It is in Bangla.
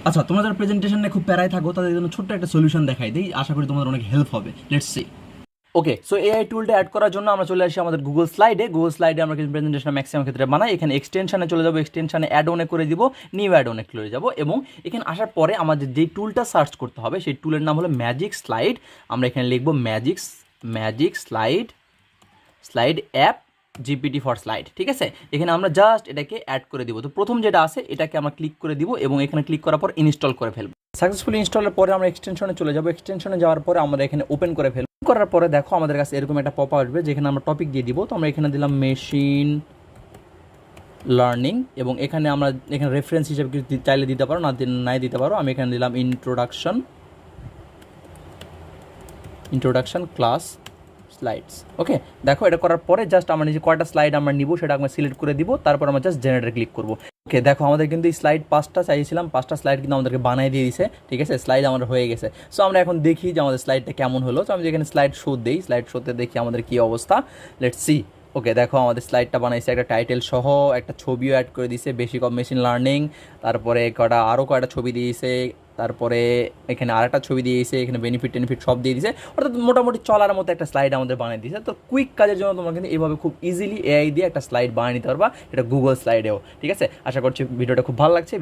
আচ্ছা, তোমরা যারা প্রেজেন্টেশনে খুব প্যারায় থাকো তাদের জন্য ছোট্ট একটা সলিউশন দেখাই দিই, আশা করি তোমাদের অনেক হেল্প হবে। Let's see. Okay, so AI টুলটা অ্যাড করার জন্য আমরা চলে আসি আমাদের গুগল স্লাইডে আমরা কিন্তু প্রেজেন্টেশন ম্যাক্সিমাম ক্ষেত্রে বানাই। এখানে এক্সটেনশনে চলে যাবো, এক্সটেনশনে অ্যাড অনে করে দিব, নিউ অ্যাড অনে চলে যাব, এবং এখানে আসার পরে আমাদের যেই টুলটা সার্চ করতে হবে সেই টুলের নাম হলো ম্যাজিক স্লাইড। আমরা এখানে লিখবো magic slide app GPT for slide. ঠিক আছে, এখানে আমরা জাস্ট এটাকে অ্যাড করে দিব। তো প্রথম যেটা আছে এটাকে আমরা ক্লিক করে দিব এবং এখানে ক্লিক করার পর ইনস্টল করে ফেলবো। সাকসেসফুলি ইনস্টলের পরে আমরা এক্সটেনশনে চলে যাব, এক্সটেনশনে যাওয়ার পরে আমরা এখানে ওপেন করে ফেলবো। করার পরে দেখো আমাদের কাছে এরকম একটা পপ আসবে যেখানে আমরা টপিক দিয়ে দিব। তো আমরা এখানে দিলাম মেশিন লার্নিং, এবং এখানে আমরা এখানে রেফারেন্স হিসেবে কিছু চাইলে দিতে পারো, নাই দিতে পারো। আমি এখানে দিলাম ইন্ট্রোডাকশন ক্লাস স্লাইডস। ওকে, দেখো এটা করার পরে জাস্ট আমরা নিজে কয়টা স্লাইড আমরা নিব সেটা আমরা সিলেক্ট করে দিব, তারপর আমরা জাস্ট জেনারেটর ক্লিক করবো। ওকে, দেখো আমাদের কিন্তু এই স্লাইড 5টা চাইছিলাম, 5টা স্লাইড কিন্তু আমাদেরকে বানিয়ে দিয়ে দিছে। ঠিক আছে, স্লাইড আমাদের হয়ে গেছে। সো আমরা এখন দেখি যে আমাদের স্লাইডটা কেমন হলো। তো আমি যেখানে স্লাইড শো দিই, স্লাইড শোতে দেখি আমাদের কী অবস্থা। Let's see. ওকে, দেখো আমাদের স্লাইডটা বানাইছে, একটা টাইটেল সহ একটা ছবিও অ্যাড করে দিয়েছে, বেসিক অফ মেশিন লার্নিং, তারপরে আরও কয়টা ছবি দিয়েছে, তারপরে এখানে আরেকটা ছবি দিয়েছে, এখানে বেনিফিট সব দিয়ে দিয়েছে। অর্থাৎ মোটামুটি চলার মতো একটা স্লাইড আমাদের বানিয়ে দিয়েছে। তো কুইক কাজের জন্য তোমরা কিন্তু এইভাবে খুব ইজিলি এআই দিয়ে একটা স্লাইড বানিয়ে নিতে পারবা, এটা গুগল স্লাইডেও। ঠিক আছে, আশা করছি ভিডিওটা খুব ভালো লাগছে।